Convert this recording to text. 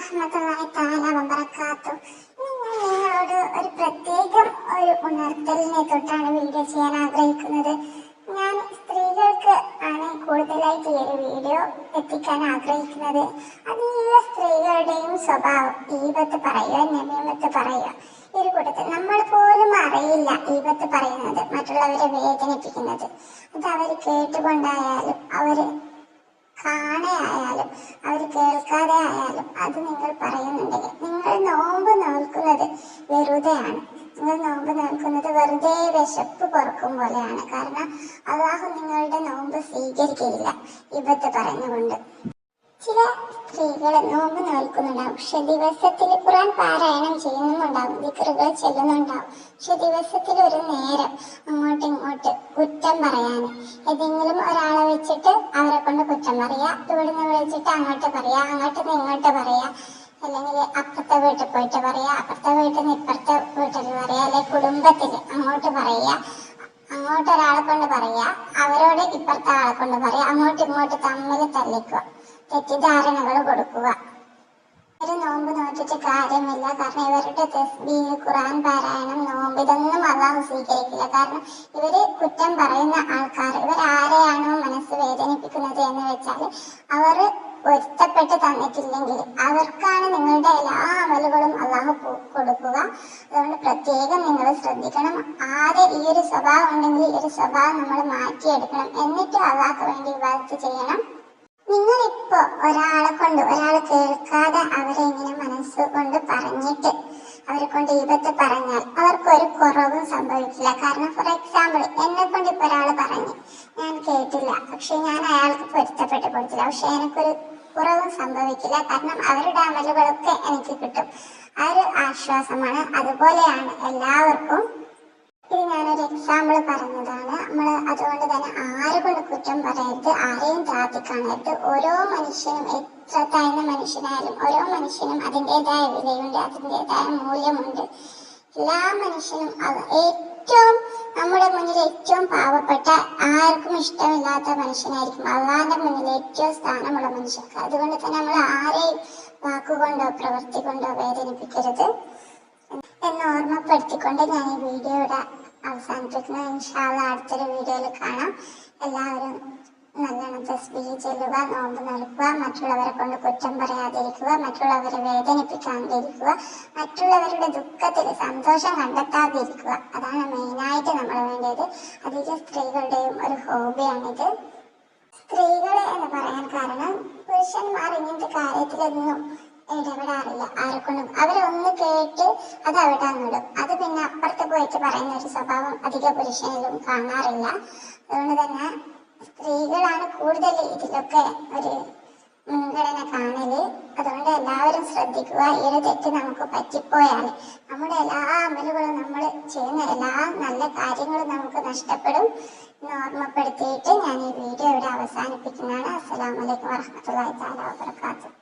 വറഹ്മത്തുള്ളാഹി തആല വബറകാതുഹു. ഞാൻ നിങ്ങളോട് ഒരു പ്രത്യേകം ഒരു ഉണർത്തലിനെ തൊട്ടാണ് വീഡിയോ ചെയ്യാൻ ആഗ്രഹിക്കുന്നത്. ഞാൻ സ്ത്രീകൾക്ക് ആണ് കൂടുതലായിട്ട് ഈ ഒരു വീഡിയോ എത്തിക്കാൻ ആഗ്രഹിക്കുന്നത്. അതീവ സ്ത്രീകളുടെയും സ്വഭാവം ഈബത്ത് പറയുക, നമീമത്ത് പറയുക. ഈ ഒരു കൂട്ടത്തിൽ നമ്മൾ പോലും അറിയില്ല ഈബത്ത് പറയുന്നത്, മറ്റുള്ളവരെ വേദനിപ്പിക്കുന്നത്. അത് അവർ കേട്ടുകൊണ്ടായാലും അവര് കാണയായാലും അവർ കേൾക്കാതെ ആയാലും അത് നിങ്ങൾ പറയുന്നുണ്ടെങ്കിൽ നിങ്ങൾ നോമ്പ് നോൽക്കുന്നത് വെറുതെയാണ്. നിങ്ങൾ നോമ്പ് നോൽക്കുന്നത് വെറുതെ വിശപ്പ് പൊറുക്കും പോലെയാണ്. കാരണം അള്ളാഹു നിങ്ങളുടെ നോമ്പ് സ്വീകരിക്കുകയില്ല ഇബത്ത് പറഞ്ഞുകൊണ്ട്. ചില സ്ത്രീകൾ നോമ്പ് നോൽക്കുന്നുണ്ടാവും, പക്ഷെ ദിവസത്തിൽ ഖുർആൻ പാരായണം ചെയ്യുന്നുണ്ടാവും, ദിക്റുകൾ ചെല്ലുന്നുണ്ടാവും. പക്ഷെ ദിവസത്തിൽ ഒരു നേരം അങ്ങോട്ടും ഇങ്ങോട്ട് കുറ്റം പറയാൻ, ഏതെങ്കിലും ഒരാളെ വെച്ചിട്ട് അവരെ കൊണ്ട് കുറ്റം പറയാ, ഇവിടുന്ന് വിളിച്ചിട്ട് അങ്ങോട്ട് പറയാ, അങ്ങോട്ട് നിന്ന് ഇങ്ങോട്ട് പറയാ, അല്ലെങ്കിൽ അപ്പുറത്തെ വീട്ടിൽ പോയിട്ട് പറയാ, അപ്പുറത്തെ വീട്ടിൽ നിന്ന് ഇപ്പുറത്തെ വീട്ടിൽ പറയാ, അല്ലെ കുടുംബത്തിൽ അങ്ങോട്ട് പറയാ, അങ്ങോട്ട് ഒരാളെ കൊണ്ട് പറയാ, അവരോട് ഇപ്പുറത്തെ ആളെ കൊണ്ട് പറയാ, അങ്ങോട്ടും ഇങ്ങോട്ട് തമ്മിൽ തല്ലിക്കുക, തെറ്റിദ്ധാരണകൾ കൊടുക്കുക. ഇവര് നോമ്പ് നോക്കിയിട്ട് കാര്യമില്ല. കാരണം ഇവരുടെ തസ്ബീഹ്, ഖുർആൻ പാരായണം, നോമ്പ് ഇതൊന്നും അള്ളാഹു സ്വീകരിക്കില്ല. കാരണം ഇവര് കുറ്റം പറയുന്ന ആൾക്കാർ, ഇവരാരെയാണോ മനസ്സ് വേദനിപ്പിക്കുന്നത് എന്ന് വെച്ചാൽ അവർ പൊരുത്തപ്പെട്ട് തന്നിട്ടില്ലെങ്കിൽ അവർക്കാണ് നിങ്ങളുടെ എല്ലാ അമലുകളും അള്ളാഹു കൊടുക്കുക. അതുകൊണ്ട് പ്രത്യേകം നിങ്ങൾ ശ്രദ്ധിക്കണം. ആദ്യം ഈ ഒരു സ്വഭാവം ഉണ്ടെങ്കിൽ ഈ ഒരു സ്വഭാവം നമ്മൾ മാറ്റിയെടുക്കണം. എന്നിട്ട് അള്ളാഹ്ക്ക് വേണ്ടി ഇബാദത്ത് ചെയ്യണം. നിങ്ങളിപ്പോ ഒരാളെ കൊണ്ട്, ഒരാൾ കേൾക്കാതെ അവരെ ഇങ്ങനെ മനസ്സുകൊണ്ട് പറഞ്ഞിട്ട് അവരെ കൊണ്ട് ഈബത്ത് പറഞ്ഞാൽ അവർക്കൊരു കുറവും സംഭവിക്കില്ല. കാരണം ഫോർ എക്സാമ്പിൾ, എന്നെ കൊണ്ട് ഇപ്പൊ ഒരാൾ പറഞ്ഞു, ഞാൻ കേട്ടില്ല, പക്ഷെ ഞാൻ അയാൾക്ക് പൊരുത്തപ്പെട്ട് കൊടുത്തില്ല, പക്ഷെ എനിക്കൊരു കുറവും സംഭവിക്കില്ല. കാരണം അവരുടെ അമലുകളൊക്കെ എനിക്ക് കിട്ടും. ആ ഒരു ആശ്വാസമാണ്. അതുപോലെയാണ് എല്ലാവർക്കും. ഇത് ഞാനൊരു എക്സാമ്പിൾ പറഞ്ഞതാണ്. അതുകൊണ്ട് തന്നെ ആരെ കൊണ്ട് കുറ്റം പറയരുത്, ആരെയും താത്തി കാണരുത്. ഓരോ മനുഷ്യനും, എത്ര താഴ്ന്ന മനുഷ്യനായാലും ഓരോ മനുഷ്യനും അതിൻ്റെതായ വിലയുണ്ട്, അതിൻ്റെതായ മൂല്യമുണ്ട്. എല്ലാ മനുഷ്യനും ഏറ്റവും നമ്മുടെ മുന്നിൽ ഏറ്റവും പാവപ്പെട്ട, ആർക്കും ഇഷ്ടമില്ലാത്ത മനുഷ്യനായിരിക്കും അള്ളാന്റെ മുന്നിൽ ഏറ്റവും സ്ഥാനമുള്ള മനുഷ്യർക്ക്. അതുകൊണ്ട് തന്നെ നമ്മൾ ആരെയും വാക്കുകൊണ്ടോ പ്രവൃത്തി കൊണ്ടോ വേദനിപ്പിക്കരുത് എന്ന് ഓർമ്മപ്പെടുത്തിക്കൊണ്ട് ഞാൻ ഈ വീഡിയോയുടെ അവസാനിപ്പിക്കുന്നു. ഇൻഷാ അല്ലാഹ് അടുത്തൊരു വീഡിയോയിൽ കാണാം. എല്ലാവരും നല്ലോണം തസ്ബീഹ് ചൊല്ലുക, നോമ്പ് നോൽക്കുക, മറ്റുള്ളവരെ കൊണ്ട് കുറ്റം പറയാതിരിക്കുക, മറ്റുള്ളവരെ വേദനിപ്പിക്കാതിരിക്കുക, മറ്റുള്ളവരുടെ ദുഃഖത്തിൽ സന്തോഷം കണ്ടെത്താതിരിക്കുക. അതാണ് മെയിനായിട്ട് നമ്മൾ വേണ്ടത്. അധികം സ്ത്രീകളുടെയും ഒരു ഹോബിയാണിത്. സ്ത്രീകളെ എന്ന് പറയാൻ കാരണം പുരുഷന്മാർ ഇങ്ങനത്തെ കാര്യത്തിലൊന്നും ഇടപെടാറില്ല. ആരെക്കൊണ്ടും അവരൊന്ന് കേട്ട് അത് അവിടെ അങ്ങിടും. അത് പിന്നെ അപ്പുറത്ത് പോയിട്ട് പറയുന്ന ഒരു സ്വഭാവം അധിക പുരുഷനിലും കാണാറില്ല. അതുകൊണ്ട് തന്നെ സ്ത്രീകളാണ് കൂടുതൽ ഇതിലൊക്കെ ഒരു മുൻഗണന കാണല്. അതുകൊണ്ട് എല്ലാവരും ശ്രദ്ധിക്കുക. ഈ ഒരു തെറ്റ് നമുക്ക് പറ്റിപ്പോയാൽ നമ്മുടെ എല്ലാ അമലുകളും, നമ്മൾ ചെയ്യുന്ന എല്ലാ നല്ല കാര്യങ്ങളും നമുക്ക് നഷ്ടപ്പെടും എന്ന് ഓർമ്മപ്പെടുത്തിയിട്ട് ഞാൻ ഈ വീഡിയോ ഇവിടെ അവസാനിപ്പിക്കുന്നതാണ്. അസ്സലാമു അലൈക്കും വറഹ്മത്തുള്ളാഹി തആല വബറകാതുഹു.